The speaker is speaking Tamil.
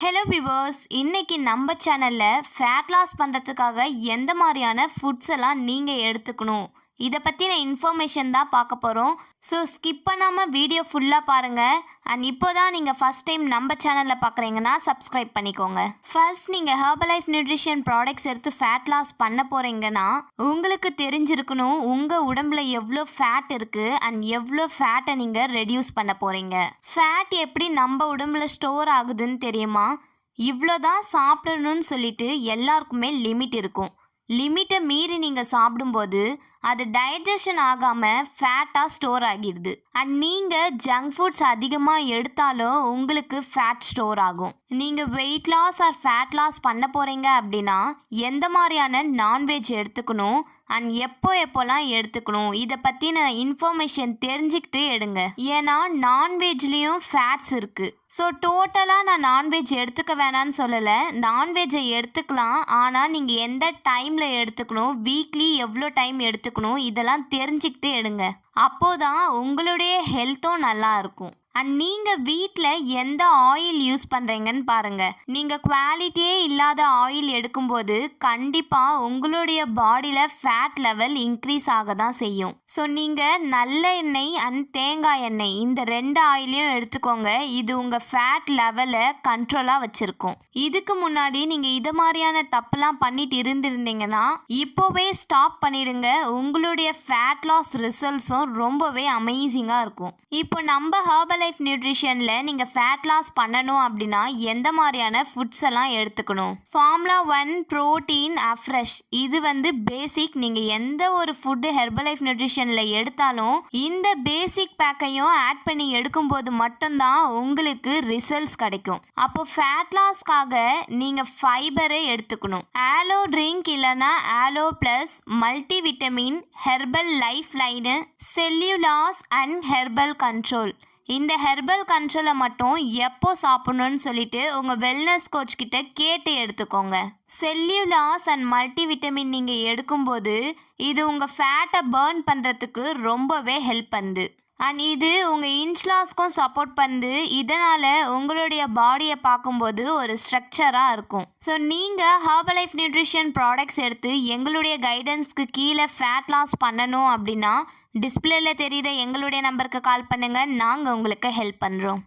ஹலோ விவர்ஸ், இன்னைக்கு நம்ம சேனல்ல ஃபேட் லாஸ் பண்ணுறதுக்காக எந்த மாதிரியான ஃபுட்ஸ் எல்லாம் நீங்கள் எடுத்துக்கணும் இதை பற்றின இன்ஃபர்மேஷன் தான் பார்க்க போகிறோம். ஸோ ஸ்கிப் பண்ணாமல் வீடியோ ஃபுல்லாக பாருங்கள். அண்ட் இப்போ தான் நீங்கள் ஃபஸ்ட் டைம் நம்ம சேனலில் பார்க்குறீங்கன்னா சப்ஸ்கிரைப் பண்ணிக்கோங்க. ஃபர்ஸ்ட் நீங்கள் ஹெர்பலைஃப் நியூட்ரிஷன் ப்ராடக்ட்ஸ் எடுத்து ஃபேட் லாஸ் பண்ண போகிறீங்கன்னா உங்களுக்கு தெரிஞ்சிருக்கணும் உங்கள் உடம்புல எவ்வளோ ஃபேட் இருக்குது அண்ட் எவ்வளோ ஃபேட்டை நீங்கள் ரெடியூஸ் பண்ண போகிறீங்க. ஃபேட் எப்படி நம்ம உடம்புல ஸ்டோர் ஆகுதுன்னு தெரியுமா? இவ்வளோ தான் சாப்பிடணும்னு சொல்லிட்டு எல்லாருக்குமே லிமிட் இருக்கும். லிமிட்டை மீறி நீங்கள் சாப்பிடும்போது அது டைஜஷன் ஆகாமல் ஃபேட்டாக ஸ்டோர் ஆகிடுது. அண்ட் நீங்கள் ஜங்க் ஃபுட்ஸ் அதிகமாக எடுத்தாலும் உங்களுக்கு ஃபேட் ஸ்டோர் ஆகும். நீங்கள் weight loss or fat loss பண்ண போகிறீங்க அப்படின்னா எந்த மாதிரியான நான்வெஜ் எடுத்துக்கணும் அண்ட் எப்போலாம் எடுத்துக்கணும் இதை பற்றின இன்ஃபர்மேஷன் தெரிஞ்சுக்கிட்டு எடுங்க. ஏன்னா நான்வெஜ்லேயும் ஃபேட்ஸ் இருக்குது. ஸோ டோட்டலாக நான் நான்வெஜ் எடுத்துக்க வேணான்னு சொல்லலை. நான்வெஜ்ஜை எடுத்துக்கலாம், ஆனால் நீங்கள் எந்த டைமில் எடுத்துக்கணும், வீக்லி எவ்வளோ டைம் எடுத்துக்கணும் இதெல்லாம் தெரிஞ்சுக்கிட்டு எடுங்க. அப்போதான் உங்களுடைய ஹெல்த்தும் நல்லா இருக்கும். அண்ட் நீங்கள் வீட்டில் எந்த ஆயில் யூஸ் பண்ணுறீங்கன்னு பாருங்கள். நீங்கள் குவாலிட்டியே இல்லாத ஆயில் எடுக்கும்போது கண்டிப்பாக உங்களுடைய பாடியில் ஃபேட் லெவல் இன்க்ரீஸ் ஆக தான் செய்யும். ஸோ நீங்கள் நல்ல எண்ணெய் அண்ட் தேங்காய் எண்ணெய் இந்த ரெண்டு ஆயிலையும் எடுத்துக்கோங்க. இது உங்கள் ஃபேட் லெவலை கண்ட்ரோலாக வச்சுருக்கும். இதுக்கு முன்னாடி நீங்கள் இது மாதிரியான தப்புலாம் பண்ணிட்டு இருந்திருந்தீங்கன்னா இப்போவே ஸ்டாப் பண்ணிடுங்க. உங்களுடைய ஃபேட் லாஸ் ரிசல்ட்ஸும் ரொம்பவே அமேசிங்காக இருக்கும். இப்போ நம்ம ஹெர்பலைஃப் நியூட்ரிஷனில் நீங்கள் ஃபேட் லாஸ் பண்ணணும் அப்படின்னா எந்த மாதிரியான ஃபுட்ஸ் எல்லாம் எடுத்துக்கணும்? ஃபார்முலா 1 ப்ரோட்டீன் அஃப்ரெஷ் இது பேசிக். நீங்கள் எந்த ஒரு ஃபுட்டு ஹெர்பலைஃப் நியூட்ரிஷனில் எடுத்தாலும் இந்த பேசிக் பேக்கையும் ஆட் பண்ணி எடுக்கும்போது மட்டும்தான் உங்களுக்கு ரிசல்ட்ஸ் கிடைக்கும். அப்போ ஃபேட் லாஸ்க்காக நீங்கள் ஃபைபரை எடுத்துக்கணும். ஆலோ ட்ரிங்க் இல்லைனா aloe plus multivitamin, Herbalife line, செல்லுலாஸ் அண்ட் ஹெர்பல் கண்ட்ரோல். இந்த ஹெர்பல் கண்ட்ரோலை மட்டும் எப்போ சாப்பிடணும்னு சொல்லிட்டு உங்கள் வெல்னஸ் கோச் கிட்ட கேட்டு எடுத்துக்கோங்க. செல்லுலாஸ் அண்ட் மல்டி விட்டமின் நீங்கள் எடுக்கும்போது இது உங்கள் ஃபேட்டை பர்ன் பண்ணுறதுக்கு ரொம்பவே ஹெல்ப் பண்ணுது. அண்ட் இது உங்கள் இன்ச்லாஸ்க்கும் சப்போர்ட் பண்ணுது. இதனால் உங்களுடைய பாடியை பார்க்கும்போது ஒரு ஸ்ட்ரக்சராக இருக்கும். ஸோ நீங்கள் ஹெர்பலைஃப் நியூட்ரிஷன் ப்ராடக்ட்ஸ் எடுத்து எங்களுடைய கைடன்ஸ்க்கு கீழே ஃபேட் லாஸ் பண்ணணும் அப்படின்னா டிஸ்பிளேல தெரியுற எங்களுடைய நம்பருக்கு கால் பண்ணுங்கள். நாங்கள் உங்களுக்கு ஹெல்ப் பண்ணுறோம்.